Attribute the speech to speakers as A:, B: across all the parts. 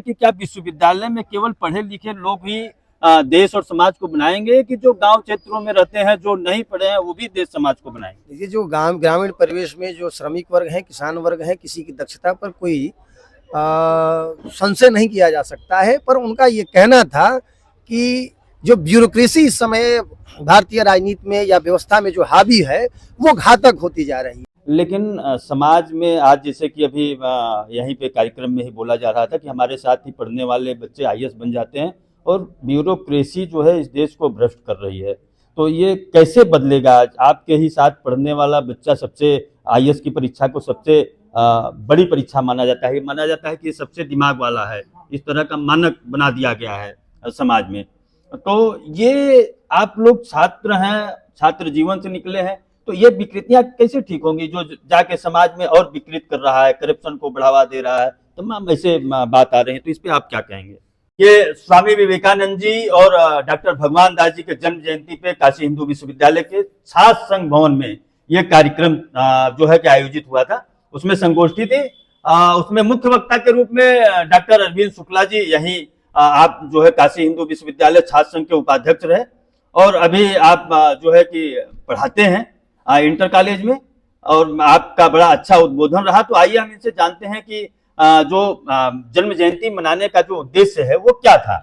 A: कि क्या विश्वविद्यालय में केवल पढ़े लिखे लोग ही देश और समाज को बनाएंगे कि जो गांव क्षेत्रों में रहते हैं, जो नहीं पढ़े हैं, वो भी देश समाज को बनाएंगे?
B: ये जो गांव ग्रामीण परिवेश में जो श्रमिक वर्ग है, किसान वर्ग है, किसी की दक्षता पर कोई संशय नहीं किया जा सकता है। पर उनका ये कहना था कि जो ब्यूरोक्रेसी इस समय भारतीय राजनीति में या व्यवस्था में जो हावी है, वो घातक होती जा रही है।
A: लेकिन समाज में आज जैसे कि अभी यहीं पे कार्यक्रम में ही बोला जा रहा था कि हमारे साथ ही पढ़ने वाले बच्चे आईएएस बन जाते हैं और ब्यूरोक्रेसी जो है इस देश को भ्रष्ट कर रही है। तो ये कैसे बदलेगा? आज आपके ही साथ पढ़ने वाला बच्चा सबसे आईएएस की परीक्षा को सबसे बड़ी परीक्षा माना जाता है। माना जाता है कि ये सबसे दिमाग वाला है, इस तरह का मानक बना दिया गया है समाज में। तो ये आप लोग छात्र हैं, छात्र जीवन से निकले हैं, तो ये विकृतियां कैसे ठीक होंगी जो जाके समाज में और विकृत कर रहा है, करप्शन को बढ़ावा दे रहा है, तमाम ऐसे बात आ रहे हैं। तो इस पे आप क्या कहेंगे? ये स्वामी विवेकानंद जी और डॉक्टर भगवान दास जी के जन्म जयंती पे काशी हिंदू विश्वविद्यालय के छात्र संघ भवन में ये कार्यक्रम जो है कि आयोजित हुआ था। उसमें संगोष्ठी थी। उसमें मुख्य वक्ता के रूप में डॉक्टर अरविंद शुक्ला जी, यही आप जो है काशी हिंदू विश्वविद्यालय छात्र संघ के उपाध्यक्ष रहे और अभी आप जो है कि पढ़ाते हैं इंटर कॉलेज में, और आपका बड़ा अच्छा उद्बोधन रहा। तो आइए हम इनसे जानते हैं कि जो जन्म जयंती मनाने का जो उद्देश्य है वो क्या था।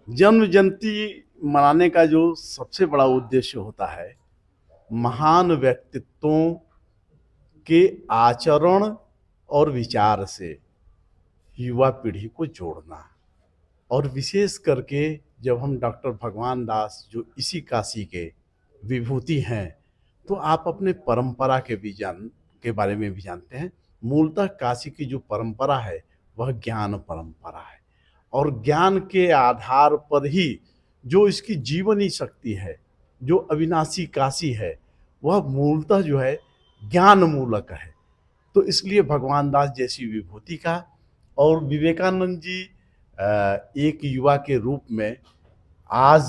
C: जन्म जयंती मनाने का जो सबसे बड़ा उद्देश्य होता है, महान व्यक्तित्वों के आचरण और विचार से युवा पीढ़ी को जोड़ना। और विशेष करके जब हम डॉक्टर भगवान दास जो इसी काशी के विभूति हैं, तो आप अपने परंपरा के बारे में भी जानते हैं। मूलतः काशी की जो परंपरा है वह ज्ञान परंपरा है, और ज्ञान के आधार पर ही जो इसकी जीवनी शक्ति है, जो अविनाशी काशी है, वह मूलतः जो है ज्ञान मूलक है। तो इसलिए भगवान दास जैसी विभूति का और विवेकानंद जी एक युवा के रूप में आज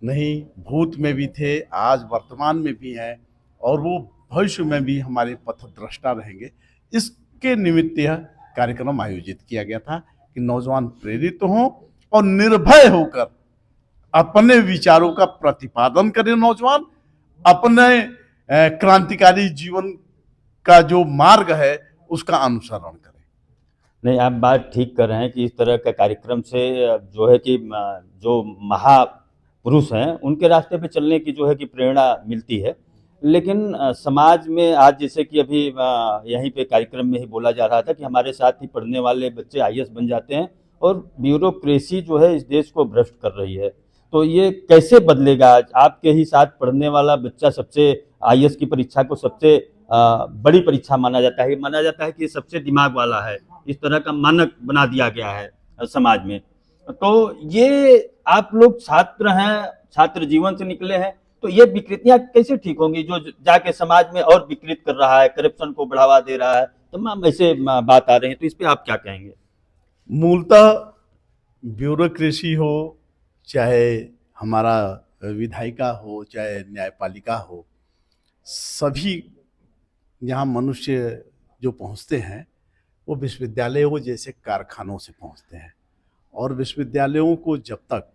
C: नहीं, भूत में भी थे, आज वर्तमान में भी हैं, और वो भविष्य में भी हमारे पथद्रष्टा रहेंगे। इसके निमित्त यह कार्यक्रम आयोजित किया गया था कि नौजवान प्रेरित हों और निर्भय होकर अपने विचारों का प्रतिपादन करें। नौजवान अपने क्रांतिकारी जीवन का जो मार्ग है उसका अनुसरण करें।
A: नहीं, आप बात ठीक कर रहे हैं कि इस तरह का कार्यक्रम से जो है कि जो महापुरुष हैं उनके रास्ते पे चलने की जो है कि प्रेरणा मिलती है। लेकिन समाज में आज जैसे कि अभी यहीं पे कार्यक्रम में ही बोला जा रहा था कि हमारे साथ ही पढ़ने वाले बच्चे आईएएस बन जाते हैं और ब्यूरोक्रेसी जो है इस देश को भ्रष्ट कर रही है। तो ये कैसे बदलेगा? आज आपके ही साथ पढ़ने वाला बच्चा सबसे आईएएस की परीक्षा को सबसे बड़ी परीक्षा माना जाता है। माना जाता है कि ये सबसे दिमाग वाला है, इस तरह का मानक बना दिया गया है समाज में। तो ये आप लोग छात्र हैं, छात्र जीवन से निकले हैं, तो ये विकृतियां कैसे ठीक होंगी जो जाके समाज में और विकृत कर रहा है, करप्शन को बढ़ावा दे रहा है, तमाम ऐसे बात आ रहे हैं। तो इस पे आप क्या कहेंगे?
C: मूलतः ब्यूरोक्रेसी हो, चाहे हमारा विधायिका हो, चाहे न्यायपालिका हो, सभी यहाँ मनुष्य जो पहुँचते हैं वो विश्वविद्यालयों जैसे कारखानों से पहुँचते हैं। और विश्वविद्यालयों को जब तक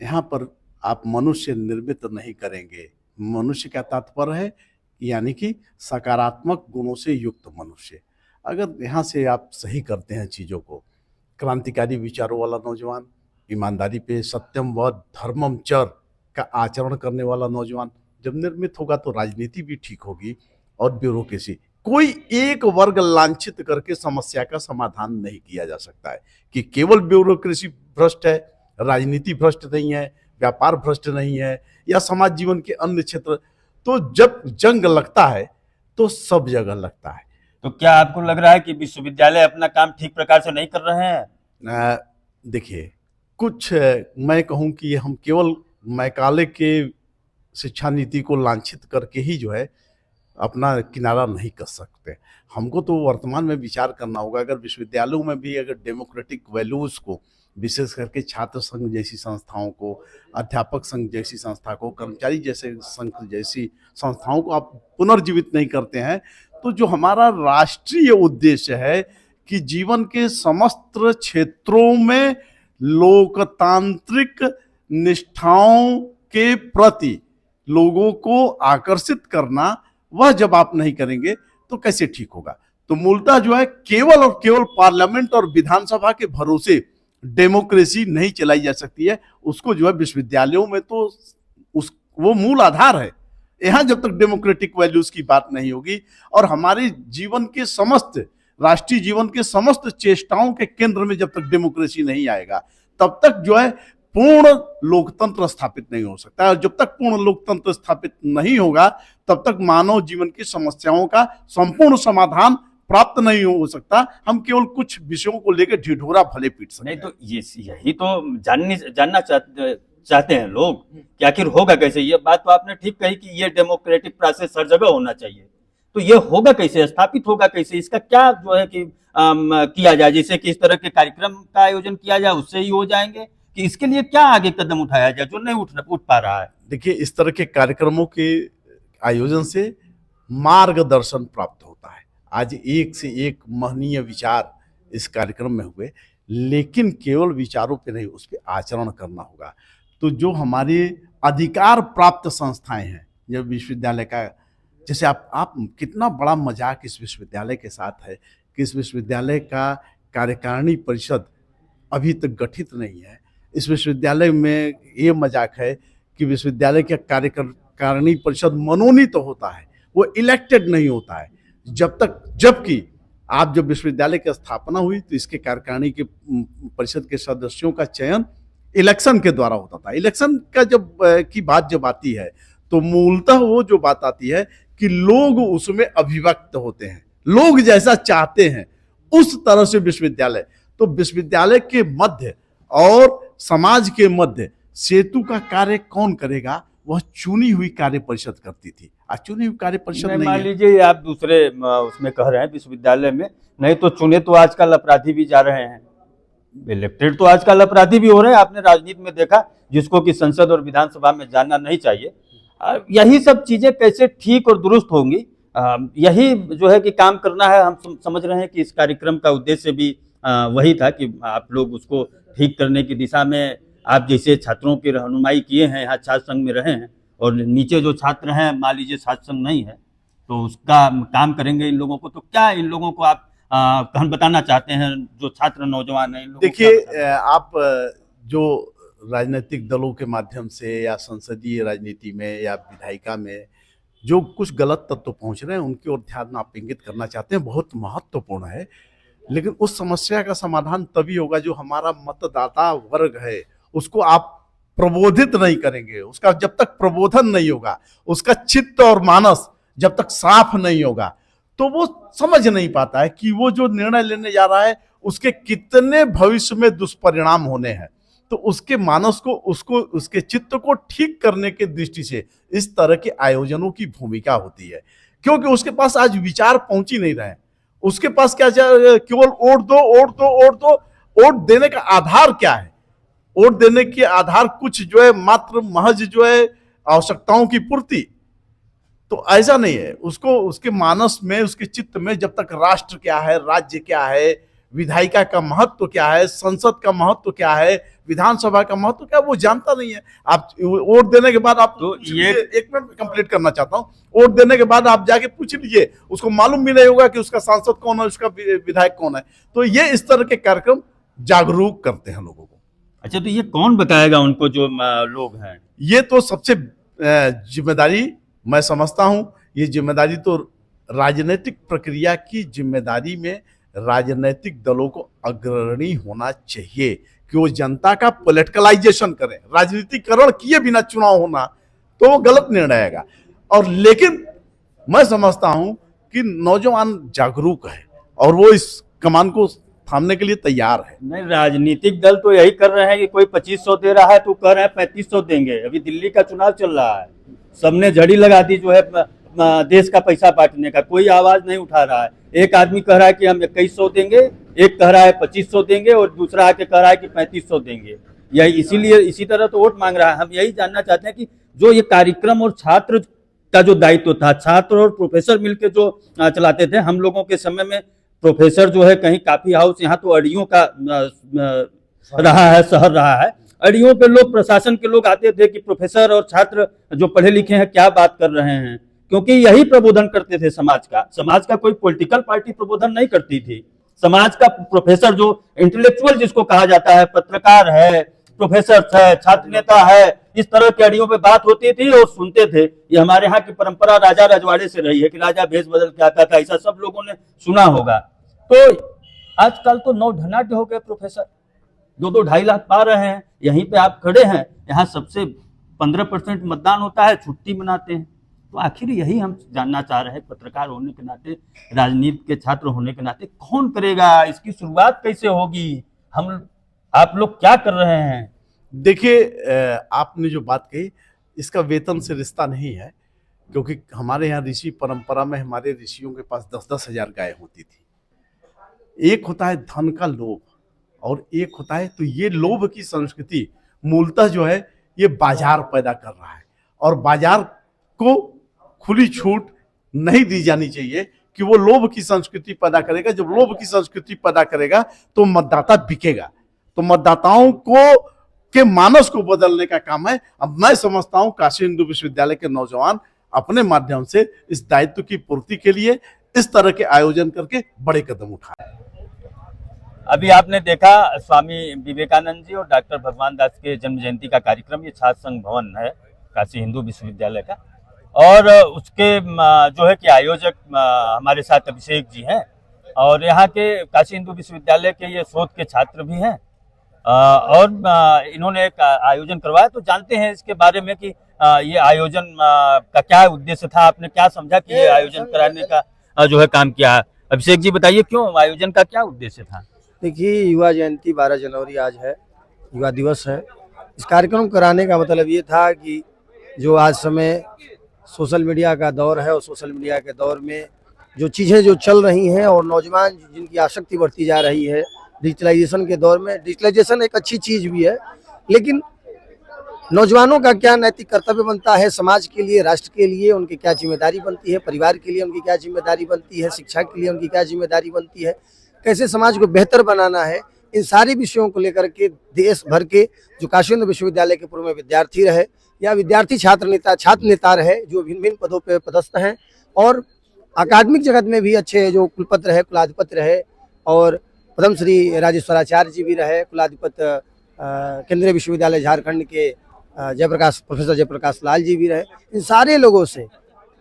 C: यहाँ पर आप मनुष्य निर्मित नहीं करेंगे, मनुष्य का तात्पर्य है यानी कि सकारात्मक गुणों से युक्त मनुष्य, अगर यहाँ से आप सही करते हैं चीज़ों को, क्रांतिकारी विचारों वाला नौजवान, ईमानदारी पे सत्यम व धर्मम चर का आचरण करने वाला नौजवान जब निर्मित होगा तो राजनीति भी ठीक होगी। और ब्यूरोक्रेसी, कोई एक वर्ग लांछित करके समस्या का समाधान नहीं किया जा सकता है कि केवल ब्यूरोक्रेसी भ्रष्ट है, राजनीति भ्रष्ट नहीं है, व्यापार भ्रष्ट नहीं है, या समाज जीवन के अन्य क्षेत्र। तो जब जंग लगता है तो सब जगह लगता है।
A: तो क्या आपको लग रहा है कि विश्वविद्यालय अपना काम ठीक प्रकार से नहीं कर रहे हैं?
C: देखिए, कुछ मैं कहूँ कि हम केवल मैकाले के शिक्षा नीति को लांछित करके ही जो है अपना किनारा नहीं कर सकते। हमको तो वर्तमान में विचार करना होगा। अगर विश्वविद्यालयों में भी अगर डेमोक्रेटिक वैल्यूज़ को, विशेष करके छात्र संघ जैसी संस्थाओं को, अध्यापक संघ जैसी संस्था को, कर्मचारी जैसे संघ जैसी संस्थाओं को आप पुनर्जीवित नहीं करते हैं, तो जो हमारा राष्ट्रीय उद्देश्य है कि जीवन के समस्त क्षेत्रों में लोकतांत्रिक निष्ठाओं के प्रति लोगों को आकर्षित करना, वह जब आप नहीं करेंगे तो कैसे ठीक होगा। तो मूलतः जो है केवल और केवल पार्लियामेंट और विधानसभा के भरोसे डेमोक्रेसी नहीं चलाई जा सकती है। उसको जो है विश्वविद्यालयों में तो वो मूल आधार है। यहाँ जब तक डेमोक्रेटिक वैल्यूज की बात नहीं होगी और हमारे जीवन के समस्त राष्ट्रीय जीवन के समस्त चेष्टाओं के केंद्र में जब तक डेमोक्रेसी नहीं आएगा, तब तक जो है पूर्ण लोकतंत्र स्थापित नहीं हो सकता। और जब तक पूर्ण लोकतंत्र स्थापित नहीं होगा, तब तक मानव जीवन की समस्याओं का संपूर्ण समाधान प्राप्त नहीं हो सकता। हम केवल कुछ विषयों को लेकर ढिढोरा भले पीट सकते
A: नहीं तो यही तो जानना चाहते हैं लोग कि आखिर होगा कैसे। ये बात तो आपने ठीक कही कि ये डेमोक्रेटिक प्रोसेस हर जगह होना चाहिए, तो ये होगा कैसे, स्थापित होगा कैसे, इसका क्या जो है कि किया जाए, जैसे कि इस तरह के कार्यक्रम का आयोजन किया जाए उससे ही हो जाएंगे, कि इसके लिए क्या आगे कदम उठाया जाए जो नहीं उठ पा रहा है।
C: देखिए, इस तरह के कार्यक्रमों के आयोजन से मार्गदर्शन प्राप्त होता है। आज एक से एक महनीय विचार इस कार्यक्रम में हुए, लेकिन केवल विचारों पे नहीं, उस पर आचरण करना होगा। तो जो हमारे अधिकार प्राप्त संस्थाएं हैं, जब विश्वविद्यालय का, जैसे आप कितना बड़ा मजाक इस विश्वविद्यालय के साथ है कि इस विश्वविद्यालय का कार्यकारिणी परिषद अभी तक गठित नहीं है। इस विश्वविद्यालय में ये मजाक है कि विश्वविद्यालय का कार्यकारिणी परिषद मनोनीत तो होता है, वो इलेक्टेड नहीं होता है। जबकि जब विश्वविद्यालय की स्थापना हुई तो इसके कार्यकारिणी के परिषद के सदस्यों का चयन इलेक्शन के द्वारा होता था। इलेक्शन का की बात जब आती है तो मूलतः वो जो बात आती है कि लोग उसमें अभिव्यक्त होते हैं, लोग जैसा चाहते हैं उस तरह से विश्वविद्यालय। तो विश्वविद्यालय के मध्य और समाज के मध्य सेतु का कार्य कौन करेगा, वह चुनी हुई कार्य परिषद करती थी। आज चुनी हुई कार्य परिषद नहीं
A: मान लीजिए आप दूसरे उसमें कह रहे हैं विश्वविद्यालय में, नहीं तो चुने तो आजकल अपराधी भी जा रहे हैं, इलेक्टेड तो आजकल अपराधी भी हो रहे हैं। आपने राजनीति में देखा, जिसको कि संसद और विधानसभा में जाना नहीं चाहिए। यही सब चीजें कैसे ठीक और दुरुस्त होंगी, यही जो है कि काम करना है। हम समझ रहे हैं कि इस कार्यक्रम का उद्देश्य भी वही था कि आप लोग उसको ठीक करने की दिशा में, आप जैसे छात्रों की रहनुमाई किए हैं, यहाँ छात्र संघ में रहे हैं, और नीचे जो छात्र हैं, मान लीजिए छात्र संघ नहीं है, तो उसका काम करेंगे इन लोगों को। तो क्या इन लोगों को आप हम बताना चाहते हैं, जो छात्र नौजवान हैं?
C: देखिए, आप जो राजनीतिक दलों के माध्यम से या संसदीय राजनीति में या विधायिका में जो कुछ गलत तत्व पहुंच रहे हैं, उनकी ओर ध्यान आप इंगित करना चाहते हैं, बहुत महत्वपूर्ण है। लेकिन उस समस्या का समाधान तभी होगा जो हमारा मतदाता वर्ग है उसको आप प्रबोधित नहीं करेंगे। उसका जब तक प्रबोधन नहीं होगा, उसका चित्त और मानस जब तक साफ नहीं होगा, तो वो समझ नहीं पाता है कि वो जो निर्णय लेने जा रहा है उसके कितने भविष्य में दुष्परिणाम होने हैं। तो उसके मानस को, उसके चित्त को ठीक करने की दृष्टि से इस तरह के आयोजनों की भूमिका होती है। क्योंकि उसके पास आज विचार पहुंच ही नहीं रहे हैं। उसके पास क्या, केवल वोट दो, वोट दो, वोट दो। वोट देने का आधार क्या है? वोट देने के आधार कुछ जो है मात्र महज जो है आवश्यकताओं की पूर्ति, तो ऐसा नहीं है। उसको उसके मानस में, उसके चित्त में जब तक राष्ट्र क्या है, राज्य क्या है, विधायिका का महत्व क्या है, संसद का महत्व क्या है, विधानसभा का महत्व क्या है, वो जानता नहीं है। आप वोट देने के बाद आप,
A: तो ये
C: एक मिनट कंप्लीट करना चाहता हूँ, वोट देने के बाद आप जाके पूछ लीजिए, उसको मालूम भी नहीं होगा कि उसका सांसद कौन है, उसका विधायक कौन है। तो ये इस तरह के कार्यक्रम जागरूक करते हैं लोगों को।
A: अच्छा, तो ये कौन बताएगा उनको, जो लोग हैं?
C: ये तो सबसे जिम्मेदारी मैं समझता हूं, ये जिम्मेदारी तो राजनीतिक प्रक्रिया की जिम्मेदारी में राजनीतिक दलों को अग्रणी होना चाहिए कि वो जनता का पॉलिटिकलाइजेशन करें। राजनीतिकरण किए बिना चुनाव होना तो वो गलत निर्णय आएगा। और लेकिन मैं समझता हूं कि नौजवान जागरूक है और वो इस कमान को थामने के लिए तैयार है।
A: नहीं, राजनीतिक दल तो यही कर रहे हैं कि कोई 2500 दे रहा है तो कह रहे हैं 3500 देंगे। अभी दिल्ली का चुनाव चल रहा है, सबने झड़ी लगा दी जो है देश का पैसा बांटने का, कोई आवाज नहीं उठा रहा है। एक आदमी कह रहा है कि हम 2100 देंगे, एक कह रहा है 2500 देंगे, और दूसरा आके कह रहा है कि 3500 देंगे। यही इसीलिए इसी तरह तो वोट मांग रहा है। हम यही जानना चाहते हैं कि जो ये कार्यक्रम और छात्र का जो दायित्व था, छात्र और प्रोफेसर मिलकर जो चलाते थे, हम लोगों के समय में प्रोफेसर जो है कहीं कॉफी हाउस, यहाँ तो अड़ियों का रहा है, शहर रहा है। अड़ियों पे लोग, प्रशासन के लोग आते थे कि प्रोफेसर और छात्र जो पढ़े लिखे हैं क्या बात कर रहे हैं, क्योंकि यही प्रबोधन करते थे समाज का। समाज का कोई पॉलिटिकल पार्टी प्रबोधन नहीं करती थी। समाज का प्रोफेसर, जो इंटेलेक्चुअल जिसको कहा जाता है, पत्रकार है, प्रोफेसर है, छात्र नेता है, इस तरह की अड़ियों पे बात होती थी और सुनते थे। ये हमारे यहाँ की परंपरा राजा रजवाड़े से रही है कि राजा भेष बदल के आता था, ऐसा सब लोगों ने सुना होगा। तो आजकल तो नौ ढनाटे हो गए प्रोफेसर, 2-2 लाख पा रहे हैं। यहीं पे आप खड़े हैं, यहाँ सबसे 15% मतदान होता है, छुट्टी मनाते हैं। तो आखिर यही हम जानना चाह रहे हैं, पत्रकार होने के नाते, राजनीति के छात्र होने के नाते, कौन करेगा, इसकी शुरुआत कैसे होगी, आप लोग क्या कर रहे हैं?
C: देखिए, आपने जो बात कही इसका वेतन से रिश्ता नहीं है, क्योंकि हमारे यहाँ ऋषि परंपरा में हमारे ऋषियों के पास 10-10 हजार गाय होती थी। एक होता है धन का लोभ और एक होता है, तो ये लोभ की संस्कृति मूलतः जो है ये बाजार पैदा कर रहा है, और बाजार को खुली छूट नहीं दी जानी चाहिए कि वो लोभ की संस्कृति पैदा करेगा। जब लोभ की संस्कृति पैदा करेगा तो मतदाता बिकेगा। तो मतदाताओं को के मानस को बदलने का काम है। अब मैं समझता हूं काशी हिंदू विश्वविद्यालय के नौजवान अपने माध्यम से इस दायित्व की पूर्ति के लिए इस तरह के आयोजन करके बड़े कदम उठाए।
A: अभी आपने देखा स्वामी विवेकानंद जी और डॉक्टर भगवान दास के जन्म जयंती का कार्यक्रम, ये छात्र संघ भवन है काशी हिंदू विश्वविद्यालय का, और उसके जो है कि आयोजक हमारे साथ अभिषेक जी हैं, और यहाँ के काशी हिंदू विश्वविद्यालय के ये शोध के छात्र भी हैं, और इन्होंने एक आयोजन करवाया। तो जानते हैं इसके बारे में कि ये आयोजन का क्या उद्देश्य था, आपने क्या समझा कि ये आयोजन कराने का जो है काम किया। अभिषेक जी बताइए, क्यों आयोजन का क्या उद्देश्य था?
B: देखिए, युवा जयंती 12 जनवरी आज है, युवा दिवस है। इस कार्यक्रम कराने का मतलब ये था कि जो आज समय सोशल मीडिया का दौर है, और सोशल मीडिया के दौर में जो चीज़ें जो चल रही हैं और नौजवान जिनकी आसक्ति बढ़ती जा रही है, डिजिटलाइजेशन के दौर में, डिजिटलाइजेशन एक अच्छी चीज़ भी है, लेकिन नौजवानों का क्या नैतिक कर्तव्य बनता है समाज के लिए, राष्ट्र के लिए उनकी क्या जिम्मेदारी बनती है, परिवार के लिए उनकी क्या जिम्मेदारी बनती है, शिक्षा के लिए उनकी क्या जिम्मेदारी बनती है, कैसे समाज को बेहतर बनाना है, इन सारे विषयों को लेकर के देश भर के जो काशी हिंदू विश्वविद्यालय के पूर्व में विद्यार्थी रहे या विद्यार्थी छात्र नेता रहे, जो भिन्न भिन्न पदों पर पदस्थ हैं, और अकादमिक जगत में भी अच्छे जो कुलपति रहे, कुलाधिपति रहे, और पद्मश्री राजेश्वराचार्य जी भी रहे, कुलाधिपति केंद्रीय विश्वविद्यालय झारखंड के प्रोफेसर जयप्रकाश लाल जी भी रहे। इन सारे लोगों से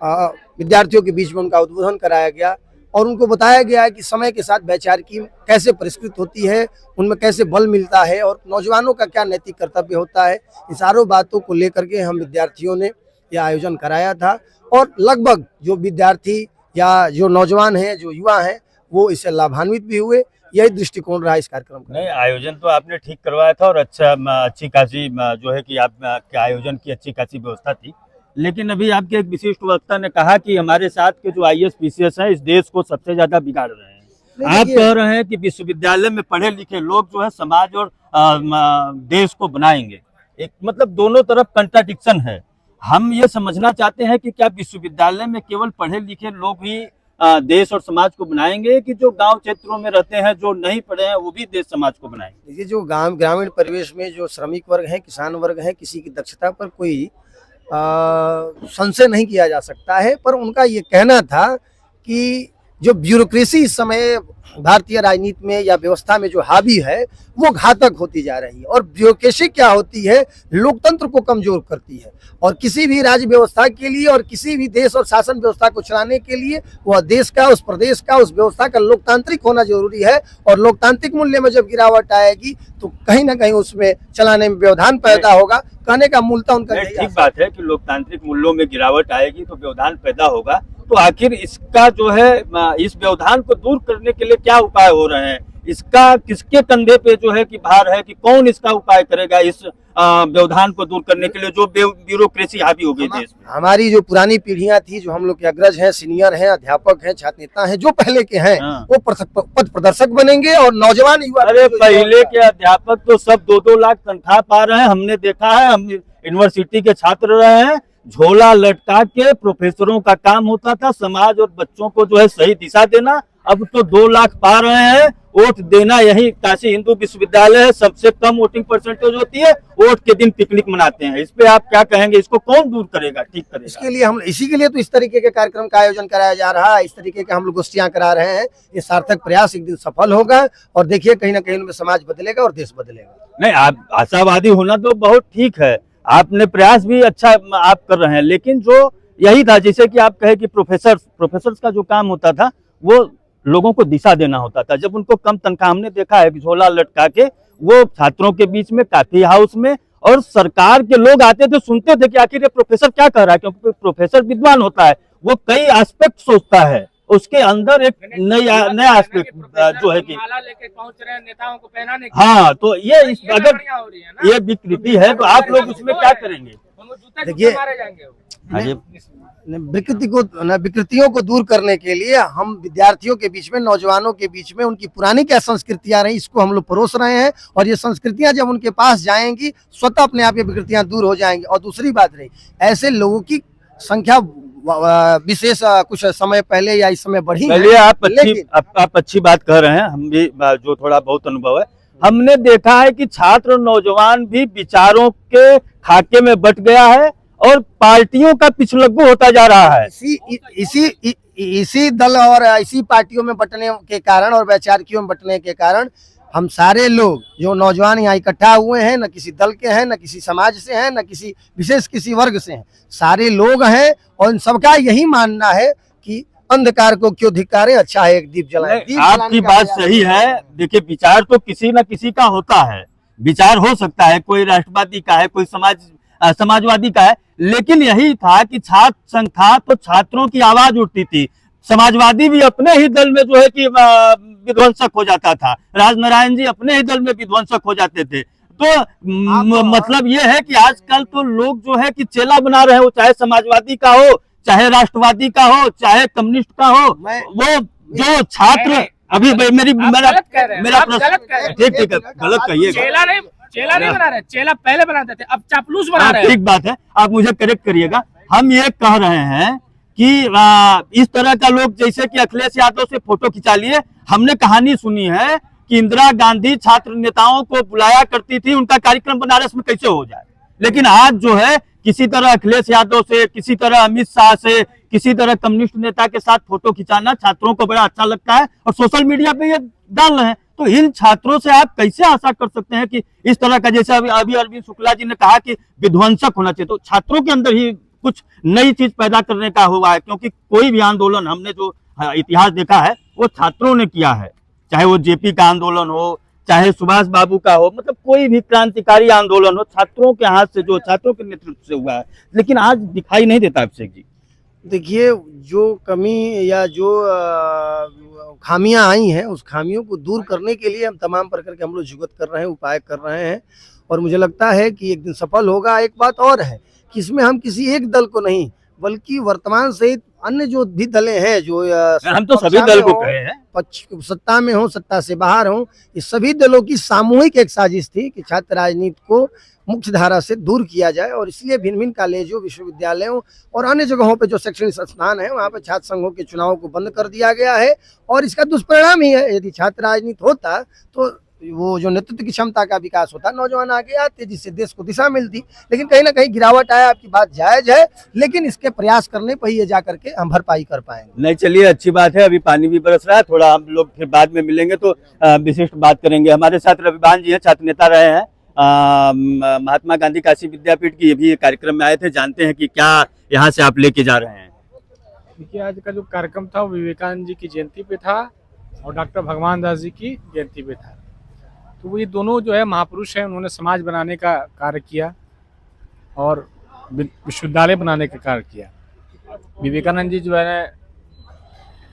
B: विद्यार्थियों के बीच में उनका उद्बोधन कराया गया, और उनको बताया गया है कि समय के साथ वैचारिकी कैसे परिष्कृत होती है, उनमें कैसे बल मिलता है, और नौजवानों का क्या नैतिक कर्तव्य होता है। इन सारों बातों को लेकर के हम विद्यार्थियों ने यह आयोजन कराया था, और लगभग जो विद्यार्थी या जो नौजवान हैं, जो युवा हैं, वो इससे लाभान्वित भी हुए। यही दृष्टिकोण रहा इस कार्यक्रम का।
A: नहीं, आयोजन तो आपने ठीक करवाया था, और अच्छी खासी जो है कि आप के आयोजन की अच्छी खासी व्यवस्था थी। लेकिन अभी आपके एक विशिष्ट वक्ता ने कहा कि हमारे साथ के जो IAS PCS हैं इस देश को सबसे ज्यादा बिगाड़ रहे हैं। आप कह रहे हैं कि विश्वविद्यालय में पढ़े लिखे लोग जो है समाज और देश को बनाएंगे। एक मतलब दोनों तरफ कंट्राडिक्शन है। हम ये समझना चाहते हैं कि क्या विश्वविद्यालय में केवल पढ़े लिखे लोग ही देश और समाज को बनाएंगे, कि जो गांव क्षेत्रों में रहते हैं, जो नहीं पढ़े हैं, वो भी देश समाज को बनाएंगे?
B: देखिए, जो ग्रामीण परिवेश में जो श्रमिक वर्ग है, किसान वर्ग है, किसी की दक्षता पर कोई संशय नहीं किया जा सकता है, पर उनका ये कहना था कि जो ब्यूरोक्रेसी इस समय भारतीय राजनीति में या व्यवस्था में जो हावी है, वो घातक होती जा रही है। और ब्यूरोक्रेसी क्या होती है, लोकतंत्र को कमजोर करती है, और किसी भी राज्य व्यवस्था के लिए और किसी भी देश और शासन व्यवस्था को चलाने के लिए वह देश का, उस प्रदेश का, उस व्यवस्था का लोकतांत्रिक होना जरूरी है। और लोकतांत्रिक मूल्य में जब गिरावट आएगी तो कहीं ना कहीं उसमें चलाने में व्यवधान पैदा होगा। कहने का मूलतः उनका
A: ठीक बात है कि लोकतांत्रिक मूल्यों में गिरावट आएगी तो व्यवधान पैदा होगा। तो आखिर इसका जो है, इस व्यवधान को दूर करने के लिए क्या उपाय हो रहे हैं? इसका किसके कंधे पे जो है कि भार है, कि कौन इसका उपाय करेगा इस व्यवधान को दूर करने के लिए जो ब्यूरोक्रेसी हावी हो गई देश में?
B: हमारी जो पुरानी पीढ़ियां थी, जो हम लोग के अग्रज हैं, सीनियर हैं, अध्यापक हैं, छात्र नेता हैं, जो पहले के हैं, वो पथ प्रदर्शक बनेंगे, और नौजवान युवा।
A: अरे पहले के अध्यापक तो सब 2-2 लाख तनख्वाह पा रहे हैं, हमने देखा है। हम यूनिवर्सिटी के छात्र रहे हैं, झोला लटका के प्रोफेसरों का काम होता था समाज और बच्चों को जो है सही दिशा देना अब तो 2 लाख पा रहे हैं। वोट देना यही काशी हिंदू विश्वविद्यालय है, सबसे कम वोटिंग परसेंटेज होती है, वोट के दिन पिकनिक मनाते हैं। इस पे आप क्या कहेंगे? इसको कौन दूर करेगा, ठीक करेगा?
B: इसके लिए हम इसी के लिए तो इस तरीके के कार्यक्रम का आयोजन कराया जा रहा है, इस तरीके के हम लोग गोष्ठियां करा रहे हैं। ये सार्थक प्रयास एक दिन सफल होगा और देखिए कहीं ना कहीं उनमें समाज बदलेगा और देश बदलेगा।
A: नहीं, आप आशावादी होना तो बहुत ठीक है, आपने प्रयास भी अच्छा आप कर रहे हैं, लेकिन जो यही था, जैसे कि आप कहे कि प्रोफेसर का जो काम होता था वो लोगों को दिशा देना होता था। जब उनको कम तनख्वाह, हमने देखा है कि झोला लटका के वो छात्रों के बीच में, कॉफी हाउस में, और सरकार के लोग आते थे, सुनते थे कि आखिर ये प्रोफेसर क्या कर रहा है, क्योंकि प्रोफेसर विद्वान होता है, वो कई एस्पेक्ट सोचता है, उसके अंदर एक नया एस्पेक्ट जो है कि
D: माला लेके पहुंच रहे हैं नेताओं को पहनाने के
A: हाँ, तो ये अगर
D: हो रही है ना?
A: ये विकृति है तो आप लोग उसमें क्या करेंगे?
B: देखिए,
D: मारे जाएंगे वो।
B: विकृतियों को दूर करने के लिए हम विद्यार्थियों के बीच में, नौजवानों के बीच में उनकी पुरानी क्या संस्कृतियां रही, इसको हम लोग परोस रहे हैं। और ये संस्कृतियां जब उनके पास जाएंगी, स्वतः अपने आप ये विकृतियां दूर हो जाएंगी। और दूसरी बात रही, ऐसे लोगों की संख्या विशेष कुछ समय पहले या इस समय बढ़ी है।
A: चलिए, आप अच्छी बात कह रहे हैं, हम भी जो थोड़ा बहुत अनुभव है, हमने देखा है कि छात्र नौजवान भी विचारों के खाके में बट गया है और पार्टियों का पिछलग्गू होता जा रहा है।
B: इसी दल और इसी पार्टियों में बंटने के कारण और वैचारिकियों में बंटने के कारण हम सारे लोग जो नौजवान यहाँ इकट्ठा हुए हैं, न किसी दल के हैं, न किसी समाज से हैं, न किसी विशेष किसी वर्ग से हैं, सारे लोग हैं। और इन सबका यही मानना है कि अंधकार को क्यों धिक्कारे, अच्छा है एक दीप जलाएं।
A: आपकी बात सही है। देखिए, विचार तो किसी न किसी का होता है, विचार हो सकता है, कोई राष्ट्रवादी का है, कोई समाजवादी का है, लेकिन यही था कि छात्र संघ था तो छात्रों की आवाज उठती थी। समाजवादी भी अपने ही दल में जो है कि विध्वंसक हो जाता था, राजनारायण जी अपने ही दल में विध्वंसक हो जाते थे। तो मतलब ये है कि आजकल तो लोग जो है कि चेला बना रहे हो, चाहे समाजवादी का हो, चाहे राष्ट्रवादी का हो, चाहे कम्युनिस्ट का हो, वो जो छात्र अभी मेरा ठीक है, गलत कहिए,
D: चेला नहीं बना रहे, चेला पहले बनाते थे, अब चापलूस बना रहे हैं।
A: ठीक बात है, आप मुझे करेक्ट करिएगा। हम ये कह रहे हैं कि इस तरह का लोग, जैसे कि अखिलेश यादव से फोटो खिंचा लिए, हमने कहानी सुनी है कि इंदिरा गांधी छात्र नेताओं को बुलाया करती थी, उनका कार्यक्रम बनारस में कैसे हो जाए, लेकिन आज जो है किसी तरह अखिलेश यादव से, किसी तरह अमित शाह से, किसी तरह कम्युनिस्ट नेता के साथ फोटो खिंचाना छात्रों को बड़ा अच्छा लगता है और सोशल मीडिया पे ये डाल रहे हैं। तो इन छात्रों से आप कैसे आशा कर सकते हैं कि इस तरह का, जैसे अभी अरविंद शुक्ला जी ने कहा कि विध्वंसक होना चाहिए, तो छात्रों के अंदर ही कुछ नई चीज पैदा करने का हुआ है, क्योंकि कोई भी आंदोलन हमने जो इतिहास देखा है वो छात्रों ने किया है, चाहे वो जेपी का आंदोलन हो, चाहे सुभाष बाबू का हो, मतलब कोई भी क्रांतिकारी आंदोलन हो, छात्रों के हाथ से, जो छात्रों के नेतृत्व से हुआ है, लेकिन आज दिखाई नहीं देता। अभिषेक जी,
B: देखिए, जो कमी या जो खामियां आई हैं, उस खामियों को दूर करने के लिए हम तमाम प्रकार के हम लोग जुगत कर रहे हैं, उपाय कर रहे हैं, और मुझे लगता है कि एक दिन सफल होगा। एक बात और है कि इसमें हम किसी एक दल को नहीं, बल्कि वर्तमान सहित अन्य जो भी दलें हैं, जो
A: हम तो सभी दल को कहे हैं,
B: सत्ता में हो, सत्ता से बाहर हो, ये सभी दलों की सामूहिक एक साजिश थी कि छात्र राजनीति को मुख्य धारा से दूर किया जाए। और इसलिए भिन्न भिन्न कॉलेजों, विश्वविद्यालयों और अन्य जगहों पे जो शैक्षणिक संस्थान है, वहाँ पे छात्र संघों के चुनाव को बंद कर दिया गया है। और इसका दुष्परिणाम ही है, यदि छात्र राजनीति होता तो वो जो नेतृत्व की क्षमता का विकास होता, नौजवान आगे आते, जिससे देश को दिशा मिलती। लेकिन कहीं ना कहीं गिरावट आया, आपकी बात जायज है, लेकिन इसके प्रयास करने पर ही ये जा करके हम भरपाई कर पाएंगे।
A: नहीं, चलिए, अच्छी बात है। अभी पानी भी बरस रहा है, थोड़ा हम लोग फिर बाद में मिलेंगे तो विशिष्ट बात करेंगे। हमारे साथ रविभान जी हैं, छात्र नेता रहे हैं, महात्मा गांधी काशी विद्यापीठ की भी कार्यक्रम में आए थे, जानते हैं कि क्या यहाँ से आप लेके जा रहे हैं।
D: देखिए, आज का जो कार्यक्रम था वो विवेकानंद जी की जयंती पे था और डॉक्टर भगवान दास जी की जयंती पे था। तो वो ये दोनों जो है महापुरुष हैं, उन्होंने समाज बनाने का कार्य किया और विश्वविद्यालय बनाने का कार्य किया। विवेकानंद जी जो है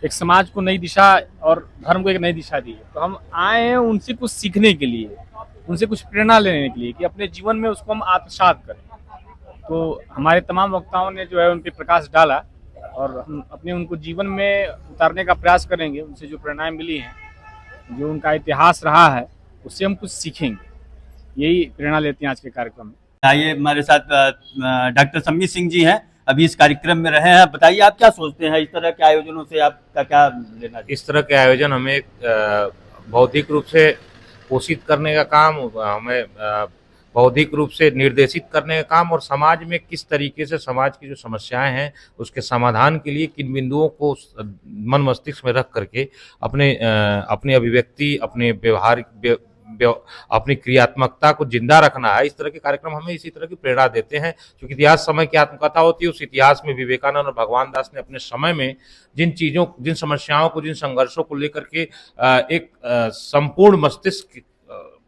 D: एक समाज को नई दिशा और धर्म को एक नई दिशा दी। तो हम आए हैं उनसे कुछ सीखने के लिए, उनसे कुछ प्रेरणा लेने के लिए कि अपने जीवन में उसको हम आत्मसात करें। तो हमारे तमाम वक्ताओं ने जो है उन पर प्रकाश डाला और हम अपने उनको जीवन में उतारने का प्रयास करेंगे। उनसे जो प्रेरणाएं मिली हैं, जो उनका इतिहास रहा है, उससे हम कुछ सीखेंगे। यही प्रेरणा लेते हैं आज के कार्यक्रम में।
A: आइए, हमारे साथ डॉक्टर सम्मी सिंह जी हैं, अभी इस कार्यक्रम में रहे हैं। बताइए आप क्या सोचते हैं, इस तरह के आयोजनों से आपका क्या लेना?
E: इस तरह के आयोजन हमें बौद्धिक रूप से पोषित करने का काम, हमें बौद्धिक रूप से निर्देशित करने का काम, और समाज में किस तरीके से समाज की जो समस्याएं हैं उसके समाधान के लिए किन बिंदुओं को मन मस्तिष्क में रख करके अपने अभिव्यक्ति, अपने व्यवहार, अपनी क्रियात्मकता को जिंदा रखना है। इस तरह के कार्यक्रम हमें इसी तरह की प्रेरणा देते हैं, क्योंकि इतिहास समय की आत्मकथा होती है। उस इतिहास में विवेकानंद और भगवान दास ने अपने समय में जिन समस्याओं को, जिन संघर्षों को लेकर के एक संपूर्ण मस्तिष्क,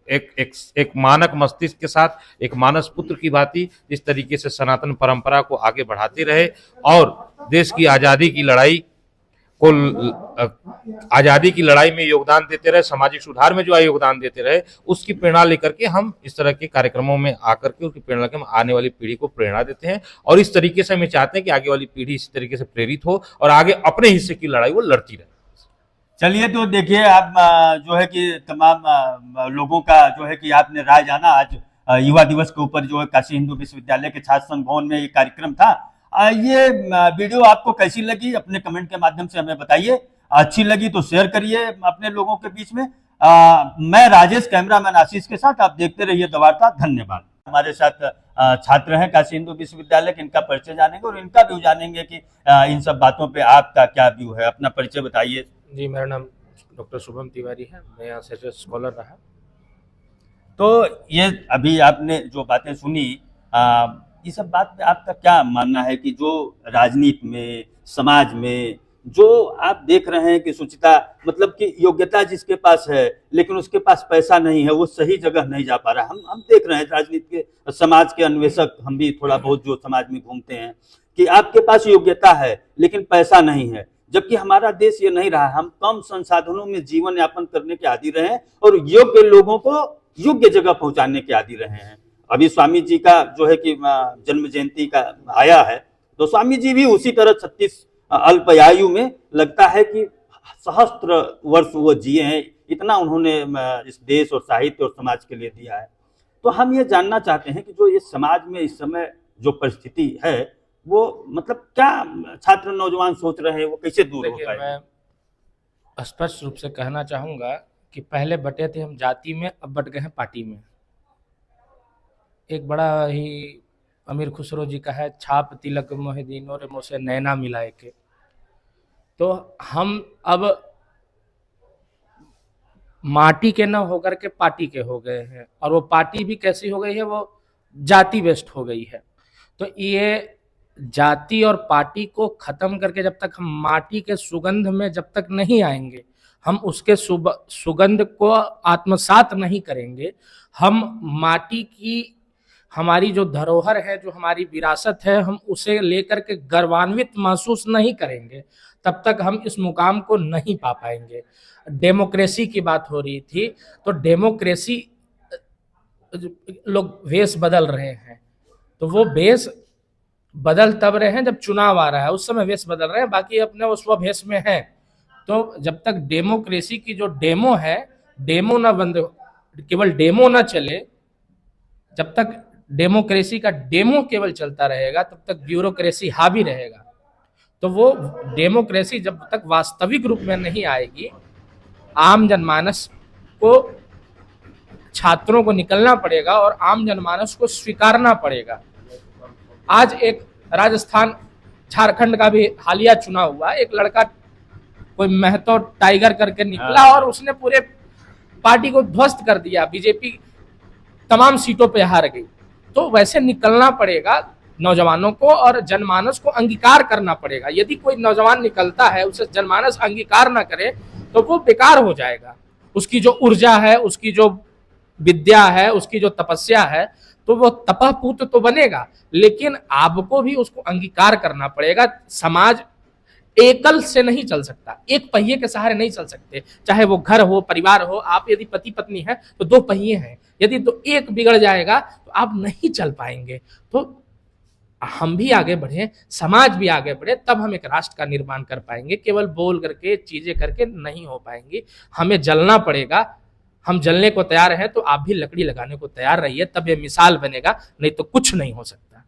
E: एक मानक मस्तिष्क के साथ एक मानस पुत्र की भांति जिस तरीके से सनातन परंपरा को आगे बढ़ाते रहे और देश की आज़ादी की लड़ाई में योगदान देते रहे, सामाजिक सुधार में जो योगदान देते रहे, उसकी प्रेरणा लेकर के हम इस तरह के कार्यक्रमों में आकर के उसकी प्रेरणा के हम आने वाली पीढ़ी को प्रेरणा देते हैं। और इस तरीके से हम चाहते हैं कि आगे वाली पीढ़ी इस तरीके से प्रेरित हो और आगे अपने हिस्से की लड़ाई वो लड़ती रहे।
A: चलिए, तो देखिए आप जो है कि तमाम लोगों का जो है कि आपने राय जाना। आज युवा दिवस के ऊपर जो है काशी हिंदू विश्वविद्यालय के छात्र संघ भवन में ये कार्यक्रम था। ये वीडियो आपको कैसी लगी अपने कमेंट के माध्यम से हमें बताइए। अच्छी लगी तो शेयर करिए अपने लोगों के बीच में। मैं राजेश, कैमरामैन आशीष के साथ, आप देखते रहिए द वार्ता। धन्यवाद। हमारे साथ छात्र हैं काशी हिंदू विश्वविद्यालय के, इनका परिचय जानेंगे और इनका व्यू जानेंगे कि इन सब बातों पे आपका क्या व्यू है। अपना परिचय बताइए।
E: जी, मेरा नाम डॉक्टर शुभम तिवारी है, मैं यहाँ से स्कॉलर रहा।
A: तो ये अभी आपने जो बातें सुनी, ये सब बात पे आपका क्या मानना है कि जो राजनीति में, समाज में जो आप देख रहे हैं कि सुचिता, मतलब कि योग्यता जिसके पास है लेकिन उसके पास पैसा नहीं है, वो सही जगह नहीं जा पा रहा। हम देख रहे हैं राजनीति के, समाज के अन्वेषक, हम भी थोड़ा बहुत जो समाज में घूमते हैं कि आपके पास योग्यता है लेकिन पैसा नहीं है, जबकि हमारा देश ये नहीं रहा। हम कम संसाधनों में जीवन यापन करने के आदी रहे हैं और योग्य लोगों को योग्य जगह पहुंचाने के आदी रहे हैं। अभी स्वामी जी का जो है कि जन्म जयंती का आया है, तो स्वामी जी भी उसी तरह 36 अल्पायु में लगता है कि सहस्त्र वर्ष वो जिए हैं। इतना उन्होंने इस देश और साहित्य और समाज के लिए दिया है। तो हम ये जानना चाहते हैं कि जो ये समाज में इस समय जो परिस्थिति है, वो मतलब क्या छात्र नौजवान सोच रहे हैं, वो कैसे दूर हो पाए?
F: मैं स्पष्ट रूप से कहना चाहूँगा कि पहले बटे थे हम जाति में, अब बट गए हैं पार्टी में। एक बड़ा ही अमीर खुसरो जी का है, छाप तिलक मोहिदीन और मोसे नैना मिलाए के। तो हम अब माटी के न होकर के पार्टी के हो गए हैं, और वो पार्टी भी कैसी हो गई है, वो जाति बेस्ड हो गई है। तो ये जाति और पार्टी को खत्म करके जब तक हम माटी के सुगंध में जब तक नहीं आएंगे, हम उसके सुगंध को आत्मसात नहीं करेंगे, हम माटी की, हमारी जो धरोहर है, जो हमारी विरासत है, हम उसे लेकर के गर्वान्वित महसूस नहीं करेंगे, तब तक हम इस मुकाम को नहीं पा पाएंगे। डेमोक्रेसी की बात हो रही थी, तो डेमोक्रेसी, लोग वेश बदल रहे हैं, तो वो वेश बदल तब रहे हैं जब चुनाव आ रहा है, उस समय वेश बदल रहे हैं, बाकी अपने वो स्वभेश में हैं। तो जब तक डेमोक्रेसी की जो डेमो है, डेमो ना बंद, केवल डेमो ना चले, जब तक डेमोक्रेसी का डेमो केवल चलता रहेगा, तब तक ब्यूरोक्रेसी हावी रहेगा। तो वो डेमोक्रेसी जब तक वास्तविक रूप में नहीं आएगी, आम जनमानस को, छात्रों को निकलना पड़ेगा और आम जनमानस को स्वीकारना पड़ेगा। आज एक राजस्थान, झारखंड का भी हालिया चुनाव हुआ, एक लड़का कोई महतो टाइगर करके निकला और उसने पूरे पार्टी को ध्वस्त कर दिया, बीजेपी तमाम सीटों पे हार गई। तो वैसे निकलना पड़ेगा नौजवानों को, और जनमानस को अंगीकार करना पड़ेगा। यदि कोई नौजवान निकलता है, उसे जनमानस अंगीकार ना करे, तो वो बेकार हो जाएगा। उसकी जो ऊर्जा है, उसकी जो विद्या है, उसकी जो तपस्या है, तो वो तपःपूत तो बनेगा, लेकिन आपको भी उसको अंगीकार करना पड़ेगा। समाज एकल से नहीं चल सकता, एक पहिए के सहारे नहीं चल सकते। चाहे वो घर हो, परिवार हो, आप यदि पति पत्नी है तो दो पहिए हैं, यदि तो एक बिगड़ जाएगा तो आप नहीं चल पाएंगे। तो हम भी आगे बढ़े, समाज भी आगे बढ़े, तब हम एक राष्ट्र का निर्माण कर पाएंगे। केवल बोल करके, चीजें करके नहीं हो पाएंगी। हमें जलना पड़ेगा। हम जलने को तैयार हैं, तो आप भी लकड़ी लगाने को तैयार रहिए, तब ये मिसाल बनेगा, नहीं तो कुछ नहीं हो सकता।